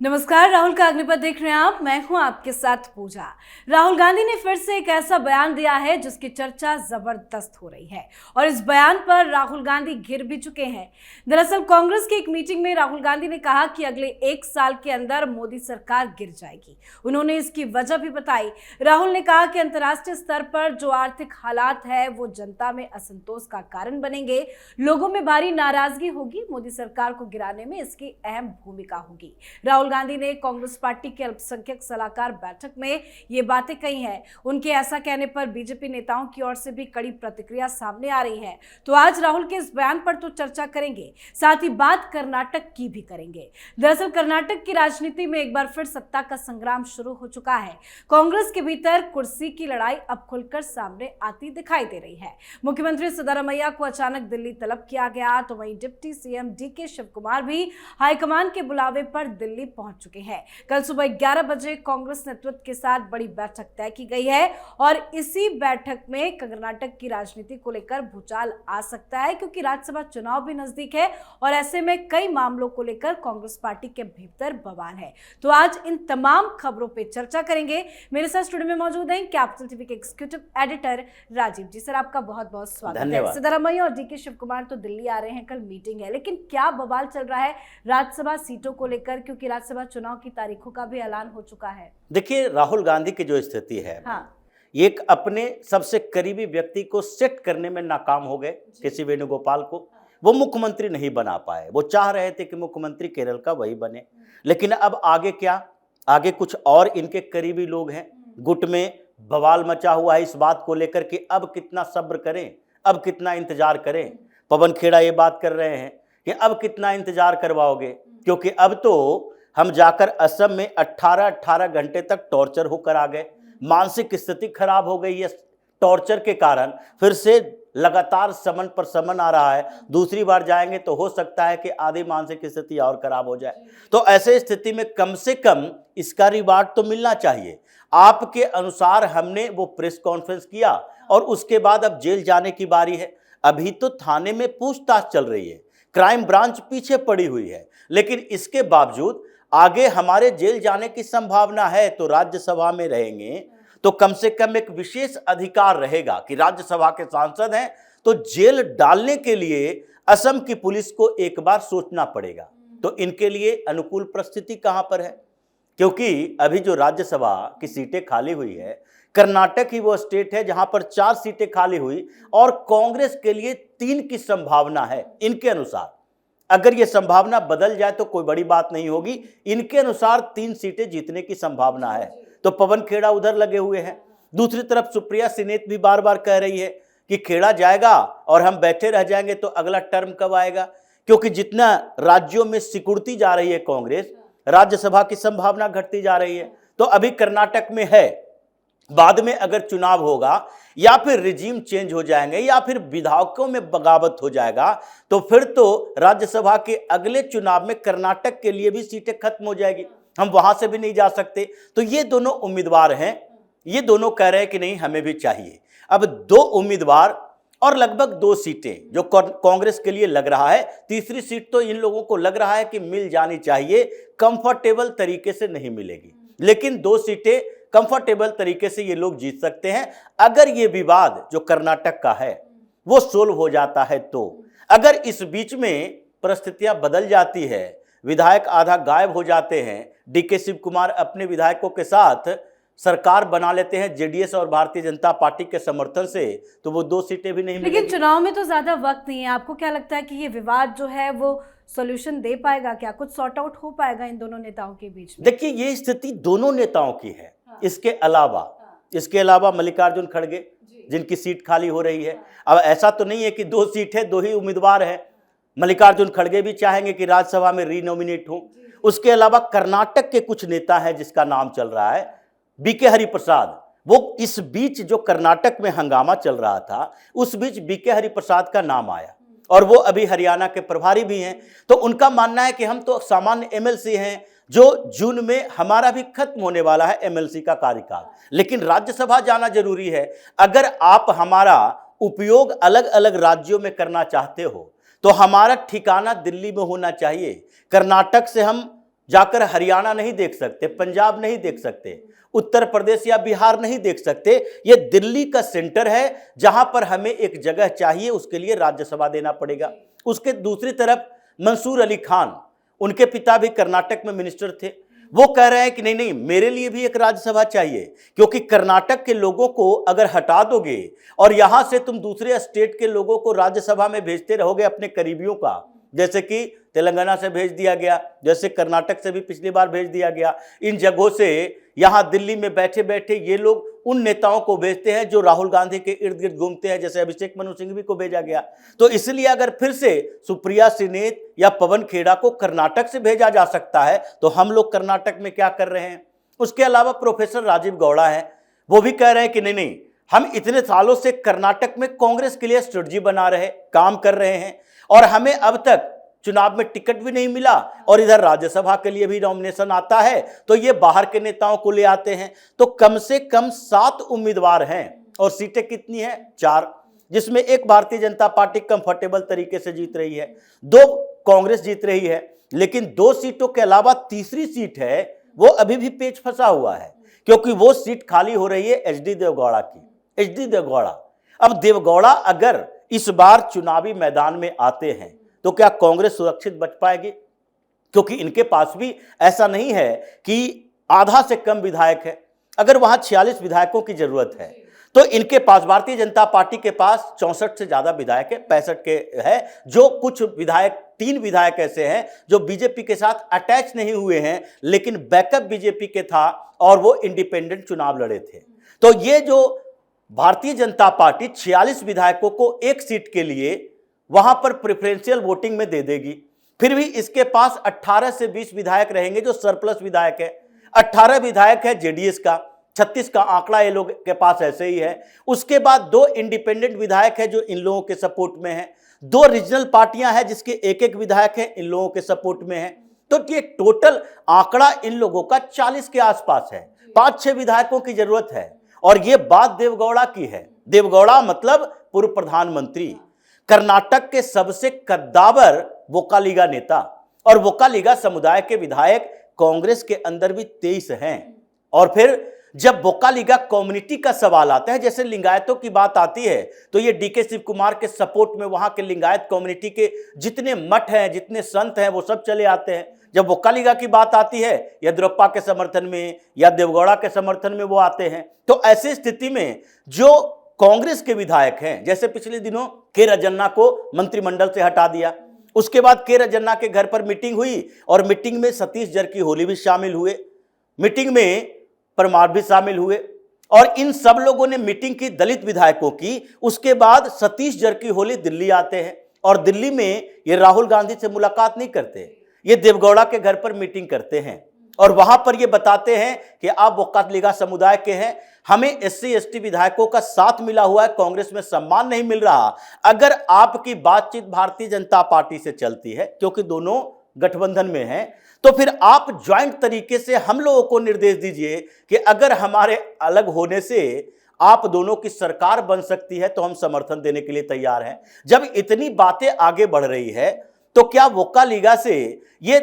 नमस्कार, राहुल का अग्निपथ देख रहे हैं आप। मैं हूं आपके साथ पूजा। राहुल गांधी ने फिर से एक ऐसा बयान दिया है जिसकी चर्चा जबरदस्त हो रही है और इस बयान पर राहुल गांधी घिर भी चुके हैं। दरअसल कांग्रेस की एक मीटिंग में राहुल गांधी ने कहा कि अगले 1 साल के अंदर मोदी सरकार गिर जाएगी। उन्होंने इसकी वजह भी बताई। राहुल ने कहा कि अंतर्राष्ट्रीय स्तर पर जो आर्थिक हालात है वो जनता में असंतोष का कारण बनेंगे, लोगों में भारी नाराजगी होगी, मोदी सरकार को गिराने में इसकी अहम भूमिका होगी। राहुल गांधी ने कांग्रेस पार्टी के अल्पसंख्यक सलाहकार बैठक में ये बातें कही हैं। उनके ऐसा कहने पर बीजेपी नेताओं की ओर से भी कड़ी प्रतिक्रिया सामने आ रही है। तो आज राहुल के इस बयान पर तो चर्चा करेंगे, साथ ही बात कर्नाटक की भी करेंगे। दरअसल कर्नाटक की राजनीति में एक बार फिर सत्ता का संग्राम शुरू हो चुका है। कांग्रेस के भीतर कुर्सी की लड़ाई अब खुलकर सामने आती दिखाई दे रही है। मुख्यमंत्री सिद्धरामैया को अचानक दिल्ली तलब किया गया, तो वहीं डिप्टी सीएम डीके शिवकुमार भी हाईकमान के बुलावे पर दिल्ली पहुंच चुके हैं। कल सुबह 11 बजे कांग्रेस नेतृत्व के साथ बड़ी बैठक तय की गई है और इसी बैठक में कर्नाटक की राजनीति को लेकर भूचाल आ सकता है, क्योंकि राज्यसभा चुनाव भी नजदीक है और ऐसे में कई मामलों को लेकर कांग्रेस पार्टी के भीतर बवाल है। तो आज इन तमाम खबरों पर चर्चा करेंगे। मेरे साथ स्टूडियो में मौजूद हैं कैपिटल टीवी के एग्जीक्यूटिव एडिटर राजीव जी। सर, आपका बहुत बहुत स्वागत है। सिद्धरामैया और डीके शिवकुमार तो दिल्ली आ रहे हैं, कल मीटिंग है, लेकिन क्या बवाल चल रहा है राज्यसभा सीटों को लेकर, क्योंकि राज्यसभा चुनाव की तारीखों का भी ऐलान हो चुका है। देखिए, राहुल गांधी की जो स्थिति है, एक अपने सबसे करीबी व्यक्ति को सेट करने में नाकाम हो गए। किसी वेणुगोपाल को वो मुख्यमंत्री नहीं बना पाए। वो चाह रहे थे कि मुख्यमंत्री केरल का वही बने, लेकिन अब आगे क्या, आगे कुछ और इनके करीबी लोग हैं। गुट में बवाल मचा हुआ है इस बात को लेकर कि अब कितना सब्र करें, अब कितना इंतजार करें। पवन खेड़ा ये बात कर रहे हैं कि अब कितना इंतजार करवाओगे, क्योंकि अब तो हम जाकर असम में 18 घंटे तक टॉर्चर होकर आ गए। मानसिक स्थिति खराब हो गई है टॉर्चर के कारण। फिर से लगातार समन पर समन आ रहा है। दूसरी बार जाएंगे तो हो सकता है कि आधी मानसिक स्थिति और खराब हो जाए। तो ऐसे स्थिति में कम से कम इसका रिवार्ड तो मिलना चाहिए। आपके अनुसार हमने वो प्रेस कॉन्फ्रेंस किया और उसके बाद अब जेल जाने की बारी है। अभी तो थाने में पूछताछ चल रही है, क्राइम ब्रांच पीछे पड़ी हुई है, लेकिन इसके बावजूद आगे हमारे जेल जाने की संभावना है। तो राज्यसभा में रहेंगे तो कम से कम एक विशेष अधिकार रहेगा कि राज्यसभा के सांसद हैं तो जेल डालने के लिए असम की पुलिस को एक बार सोचना पड़ेगा। तो इनके लिए अनुकूल परिस्थिति कहां पर है, क्योंकि अभी जो राज्यसभा की सीटें खाली हुई है, कर्नाटक ही वो स्टेट है जहां पर 4 सीटें खाली हुई और कांग्रेस के लिए 3 की संभावना है। इनके अनुसार अगर ये संभावना बदल जाए तो कोई बड़ी बात नहीं होगी। इनके अनुसार 3 सीटें जीतने की संभावना है। तो पवन खेड़ा उधर लगे हुए हैं। दूसरी तरफ सुप्रिया सिनेत भी बार बार कह रही है कि खेड़ा जाएगा और हम बैठे रह जाएंगे तो अगला टर्म कब आएगा, क्योंकि जितना राज्यों में सिकुड़ती जा रही है कांग्रेस, राज्यसभा की संभावना घटती जा रही है। तो अभी कर्नाटक में है, बाद में अगर चुनाव होगा या फिर रिजीम चेंज हो जाएंगे या फिर विधायकों में बगावत हो जाएगा, तो फिर तो राज्यसभा के अगले चुनाव में कर्नाटक के लिए भी सीटें खत्म हो जाएगी, हम वहां से भी नहीं जा सकते। तो ये दोनों उम्मीदवार हैं, ये दोनों कह रहे हैं कि नहीं हमें भी चाहिए। अब 2 उम्मीदवार और लगभग 2 सीटें जो कांग्रेस के लिए लग रहा है, तीसरी सीट तो इन लोगों को लग रहा है कि मिल जानी चाहिए। कंफर्टेबल तरीके से नहीं मिलेगी, लेकिन 2 सीटें कंफर्टेबल तरीके से ये लोग जीत सकते हैं अगर ये विवाद जो कर्नाटक का है वो सोल्व हो जाता है। तो अगर इस बीच में परिस्थितियां बदल जाती है, विधायक आधा गायब हो जाते हैं, डीके शिवकुमार अपने विधायकों के साथ सरकार बना लेते हैं जेडीएस और भारतीय जनता पार्टी के समर्थन से, तो वो 2 सीटें भी नहीं मिलेंगी। लेकिन चुनाव में तो ज्यादा वक्त नहीं है। आपको क्या लगता है कि ये विवाद जो है वो सॉल्यूशन दे पाएगा, क्या कुछ सॉर्ट आउट हो पाएगा इन दोनों नेताओं के बीच में? देखिए, ये स्थिति दोनों नेताओं की है। इसके अलावा मल्लिकार्जुन खड़गे जिनकी सीट खाली हो रही है। अब ऐसा तो नहीं है कि 2 सीट है, 2 ही उम्मीदवार हैं। मल्लिकार्जुन खड़गे भी चाहेंगे कि राज्यसभा में रीनोमिनेट हो। उसके अलावा कर्नाटक के कुछ नेता हैं जिसका नाम चल रहा है बीके हरिप्रसाद। वो इस बीच जो कर्नाटक में हंगामा चल रहा था उस बीच बीके हरिप्रसाद का नाम आया और वो अभी हरियाणा के प्रभारी भी हैं। तो उनका मानना है कि हम तो सामान्य एमएलसी हैं, जो जून में हमारा भी खत्म होने वाला है एमएलसी का कार्यकाल, लेकिन राज्यसभा जाना जरूरी है। अगर आप हमारा उपयोग अलग अलग राज्यों में करना चाहते हो तो हमारा ठिकाना दिल्ली में होना चाहिए। कर्नाटक से हम जाकर हरियाणा नहीं देख सकते, पंजाब नहीं देख सकते, उत्तर प्रदेश या बिहार नहीं देख सकते। ये दिल्ली का सेंटर है जहां पर हमें एक जगह चाहिए, उसके लिए राज्यसभा देना पड़ेगा। उसके दूसरी तरफ मंसूर अली खान, उनके पिता भी कर्नाटक में मिनिस्टर थे, वो कह रहे हैं कि नहीं नहीं, मेरे लिए भी एक राज्यसभा चाहिए, क्योंकि कर्नाटक के लोगों को अगर हटा दोगे और यहां से तुम दूसरे स्टेट के लोगों को राज्यसभा में भेजते रहोगे अपने करीबियों का, जैसे कि तेलंगाना से भेज दिया गया, जैसे कर्नाटक से भी पिछली बार भेज दिया गया, इन जगहों से यहां दिल्ली में बैठे बैठे ये लोग उन नेताओं को भेजते हैं जो राहुल गांधी के इर्द गिर्द घूमते हैं, जैसे अभिषेक मनु सिंघवी को भेजा गया। तो इसलिए अगर फिर से सुप्रिया सिनेत या पवन खेड़ा को कर्नाटक से भेजा जा सकता है, तो हम लोग कर्नाटक में क्या कर रहे हैं। उसके अलावा प्रोफेसर राजीव गौड़ा है, वो भी कह रहे हैं कि नहीं नहीं, हम इतने सालों से कर्नाटक में कांग्रेस के लिए स्ट्रेटजी बना रहे, काम कर रहे हैं, और हमें अब तक चुनाव में टिकट भी नहीं मिला, और इधर राज्यसभा के लिए भी नॉमिनेशन आता है तो ये बाहर के नेताओं को ले आते हैं। तो कम से कम 7 उम्मीदवार हैं, और सीटें कितनी हैं? 4, जिसमें एक भारतीय जनता पार्टी कंफर्टेबल तरीके से जीत रही है, 2 कांग्रेस जीत रही है, लेकिन 2 सीटों के अलावा तीसरी सीट है वो अभी भी पेच फंसा हुआ है, क्योंकि वो सीट खाली हो रही है एचडी देवगौड़ा की। एचडी देवगौड़ा, अब देवगौड़ा अगर इस बार चुनावी मैदान में आते हैं तो क्या कांग्रेस सुरक्षित बच पाएगी? क्योंकि इनके पास भी ऐसा नहीं है कि आधा से कम विधायक है। अगर वहां 46 विधायकों की जरूरत है तो इनके पास, भारतीय जनता पार्टी के पास 64 से ज्यादा विधायक है, 65 के है, जो कुछ विधायक, 3 विधायक ऐसे हैं जो बीजेपी के साथ अटैच नहीं हुए हैं, लेकिन बैकअप बीजेपी के था और वो इंडिपेंडेंट चुनाव लड़े थे। तो ये जो भारतीय जनता पार्टी 46 विधायकों को एक सीट के लिए वहां पर प्रेफरेंशियल वोटिंग में दे देगी, फिर भी इसके पास 18 से 20 विधायक रहेंगे जो सरप्लस विधायक है। 18 विधायक है जेडीएस का, 36 का आंकड़ा ये लोग के पास ऐसे ही है। उसके बाद 2 इंडिपेंडेंट विधायक है जो इन लोगों के सपोर्ट में है, 2 रीजनल पार्टियां हैं जिसके एक विधायक है इन लोगों के सपोर्ट में है। तो ये टोटल आंकड़ा इन लोगों का 40 के आसपास है। 5-6 विधायकों की जरूरत है, और ये बात देवगौड़ा की है। देवगौड़ा मतलब पूर्व प्रधानमंत्री, कर्नाटक के सबसे कद्दावर वोकालिगा नेता, और वोकालिगा समुदाय के विधायक कांग्रेस के अंदर भी 23 हैं। और फिर जब वोकालिगा कम्युनिटी का सवाल आता है, जैसे लिंगायतों की बात आती है, तो ये डीके शिव कुमार के सपोर्ट में वहां के लिंगायत कम्युनिटी के जितने मठ हैं, जितने संत हैं, वो सब चले आते हैं। जब वोकालिगा की बात आती है, येदियुरप्पा के समर्थन में या देवगौड़ा के समर्थन में वो आते हैं। तो ऐसी स्थिति में जो कांग्रेस के विधायक हैं, जैसे पिछले दिनों के राजन्ना को मंत्रिमंडल से हटा दिया, उसके बाद के राजन्ना के घर पर मीटिंग हुई, और मीटिंग में सतीश जरकीहोली भी शामिल हुए, मीटिंग में परमार भी शामिल हुए, और इन सब लोगों ने मीटिंग की दलित विधायकों की। उसके बाद सतीश जरकीहोली दिल्ली आते हैं, और दिल्ली में ये राहुल गांधी से मुलाकात नहीं करते, ये देवगौड़ा के घर पर मीटिंग करते हैं, और वहां पर ये बताते हैं कि आप वोकालिगा समुदाय के हैं, हमें एससी एसटी विधायकों का साथ मिला हुआ है, कांग्रेस में सम्मान नहीं मिल रहा। अगर आपकी बातचीत भारतीय जनता पार्टी से चलती है, क्योंकि दोनों गठबंधन में हैं, तो फिर आप ज्वाइंट तरीके से हम लोगों को निर्देश दीजिए कि अगर हमारे अलग होने से आप दोनों की सरकार बन सकती है तो हम समर्थन देने के लिए तैयार हैं। जब इतनी बातें आगे बढ़ रही है, तो क्या वोकालिगा से ये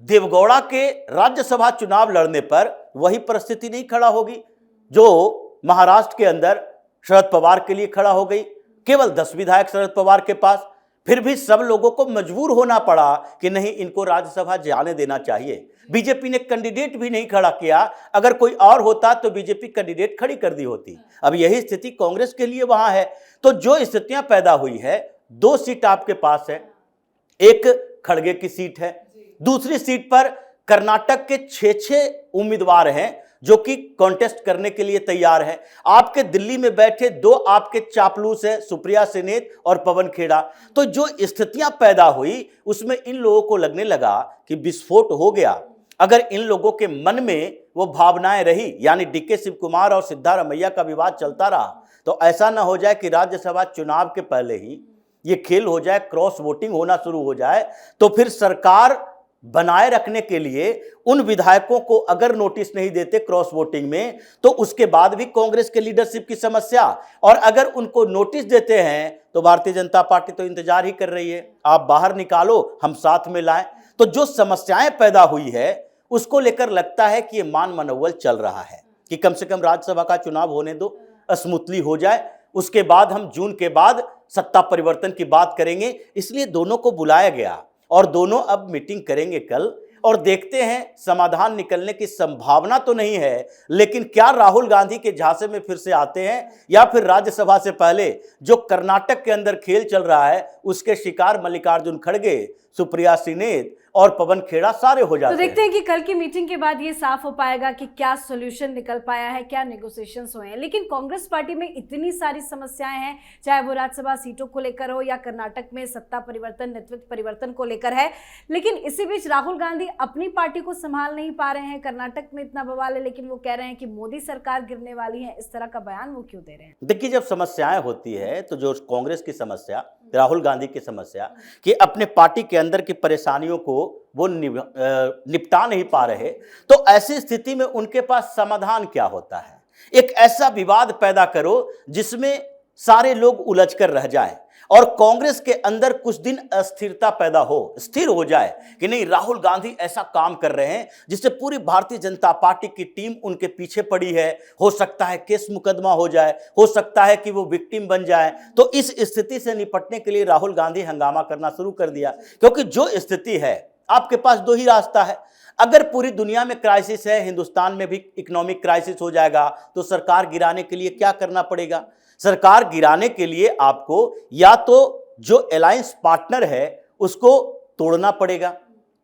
देवगौड़ा के राज्यसभा चुनाव लड़ने पर वही परिस्थिति नहीं खड़ा होगी जो महाराष्ट्र के अंदर शरद पवार के लिए खड़ा हो गई? केवल 10 विधायक शरद पवार के पास, फिर भी सब लोगों को मजबूर होना पड़ा कि नहीं, इनको राज्यसभा जाने देना चाहिए। बीजेपी ने कैंडिडेट भी नहीं खड़ा किया, अगर कोई और होता तो बीजेपी कैंडिडेट खड़ी कर दी होती। अब यही स्थिति कांग्रेस के लिए वहां है। तो जो स्थितियां पैदा हुई है, 2 सीट आपके पास है, एक खड़गे की सीट है, दूसरी सीट पर कर्नाटक के 6 उम्मीदवार हैं जो कि कॉन्टेस्ट करने के लिए तैयार हैं। आपके दिल्ली में बैठे 2 आपके चापलूस हैं, सुप्रिया सिनेत और पवन खेड़ा। तो जो स्थितियां पैदा हुई उसमें इन लोगों को लगने लगा कि विस्फोट हो गया। अगर इन लोगों के मन में वो भावनाएं रही, यानी डीके शिव कुमार और सिद्धारमैया का विवाद चलता रहा, तो ऐसा ना हो जाए कि राज्यसभा चुनाव के पहले ही ये खेल हो जाए, क्रॉस वोटिंग होना शुरू हो जाए, तो फिर सरकार बनाए रखने के लिए उन विधायकों को अगर नोटिस नहीं देते क्रॉस वोटिंग में, तो उसके बाद भी कांग्रेस के लीडरशिप की समस्या, और अगर उनको नोटिस देते हैं तो भारतीय जनता पार्टी तो इंतजार ही कर रही है, आप बाहर निकालो, हम साथ में लाएं। तो जो समस्याएं पैदा हुई है उसको लेकर लगता है कि ये मान मनोबल चल रहा है कि कम से कम राज्यसभा का चुनाव होने दो, स्मूथली हो जाए, उसके बाद हम जून के बाद सत्ता परिवर्तन की बात करेंगे। इसलिए दोनों को बुलाया गया और दोनों अब मीटिंग करेंगे कल, और देखते हैं समाधान निकलने की संभावना तो नहीं है, लेकिन क्या राहुल गांधी के झांसे में फिर से आते हैं या फिर राज्यसभा से पहले जो कर्नाटक के अंदर खेल चल रहा है उसके शिकार मल्लिकार्जुन खड़गे, सुप्रिया सिनेत और पवन खेड़ा सारे हो जाते हैं। तो देखते हैं कि कल की मीटिंग के बाद ये साफ हो पाएगा कि क्या सॉल्यूशन निकल पाया है, क्या नेगोशिएशंस हुए हैं। लेकिन कांग्रेस पार्टी में इतनी सारी समस्याएं हैं, चाहे वो राज्यसभा सीटों को लेकर हो या कर्नाटक में सत्ता परिवर्तन, नेतृत्व परिवर्तन को लेकर है। लेकिन इसी बीच राहुल गांधी अपनी पार्टी को संभाल नहीं पा रहे हैं। कर्नाटक में इतना बवाल है, लेकिन वो कह रहे हैं कि मोदी सरकार गिरने वाली है। इस तरह का बयान वो क्यों दे रहे हैं? देखिए, जब समस्याएं होती है तो जो कांग्रेस की समस्या, राहुल गांधी की समस्या कि अपने पार्टी के अंदर की परेशानियों को वो निपटा नहीं पा रहे, तो ऐसी स्थिति में उनके पास समाधान क्या होता है? एक ऐसा विवाद पैदा करो जिसमें सारे लोग उलझ कर रह जाएं और कांग्रेस के अंदर कुछ दिन अस्थिरता पैदा हो, स्थिर हो जाए कि नहीं, राहुल गांधी ऐसा काम कर रहे हैं जिससे पूरी भारतीय जनता पार्टी की टीम उनके पीछे पड़ी है। हो सकता है केस मुकदमा हो जाए, हो सकता है कि वो विक्टिम बन जाए। तो इस स्थिति से निपटने के लिए राहुल गांधी हंगामा करना शुरू कर दिया, क्योंकि जो स्थिति है आपके पास दो ही रास्ता है। अगर पूरी दुनिया में क्राइसिस है, हिंदुस्तान में भी इकोनॉमिक क्राइसिस हो जाएगा, तो सरकार गिराने के लिए क्या करना पड़ेगा? सरकार गिराने के लिए आपको या तो जो अलायंस पार्टनर है उसको तोड़ना पड़ेगा।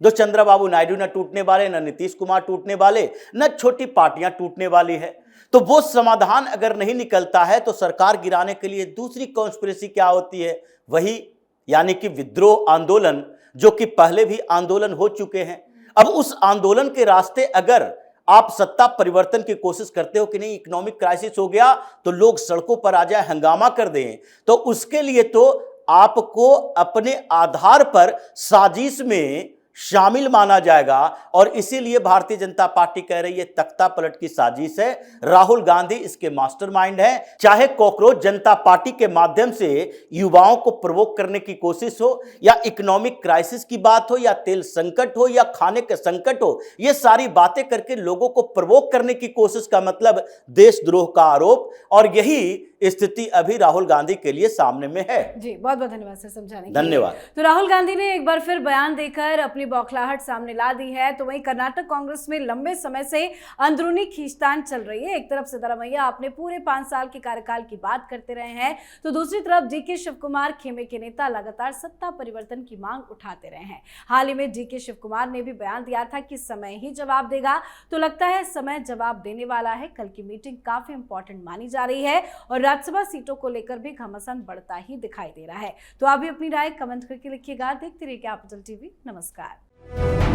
जो चंद्रबाबू नायडू न टूटने वाले, न नीतीश कुमार टूटने वाले, न छोटी पार्टियां टूटने वाली है। तो वो समाधान अगर नहीं निकलता है तो सरकार गिराने के लिए दूसरी कॉन्स्पिरेसी क्या होती है? वही यानी कि विद्रोह आंदोलन, जो कि पहले भी आंदोलन हो चुके हैं। अब उस आंदोलन के रास्ते अगर आप सत्ता परिवर्तन की कोशिश करते हो कि नहीं, इकोनॉमिक क्राइसिस हो गया तो लोग सड़कों पर आ जाए, हंगामा कर दें, तो उसके लिए तो आपको अपने आधार पर साजिश में शामिल माना जाएगा। और इसीलिए भारतीय जनता पार्टी कह रही है तख्ता पलट की साजिश है, राहुल गांधी इसके मास्टरमाइंड है। चाहे कॉकरोच जनता पार्टी के माध्यम से युवाओं को प्रवोक करने की कोशिश हो, या इकोनॉमिक क्राइसिस की बात हो, या तेल संकट हो, या खाने के संकट हो, ये सारी बातें करके लोगों को प्रवोक करने की कोशिश का मतलब देशद्रोह का आरोप। और यही स्थिति अभी राहुल गांधी के लिए सामने में है। जी, बहुत बहुत धन्यवाद सर समझाने के लिए। धन्यवाद। तो राहुल गांधी ने एक बार फिर बयान देकर अपनी बौखलाहट सामने ला दी है। तो वहीं कर्नाटक कांग्रेस में लंबे समय से अंदरूनी खींचतान चल रही है। एक तरफ सिद्धरामैया अपने पूरे 5 साल के कार्यकाल की बात करते रहे हैं, तो दूसरी तरफ डीके शिवकुमार, खेमे के नेता, लगातार सत्ता परिवर्तन की मांग उठाते रहे हैं। हाल ही में डीके शिवकुमार ने भी बयान दिया था कि समय ही जवाब देगा। तो लगता है समय जवाब देने वाला है। कल की मीटिंग काफी इंपॉर्टेंट मानी जा रही है और राज्यसभा सीटों को लेकर भी घमासान बढ़ता ही दिखाई दे रहा है। तो आप भी अपनी राय कमेंट करके लिखिएगा। देखते रहिए कैपिटल टीवी। नमस्कार।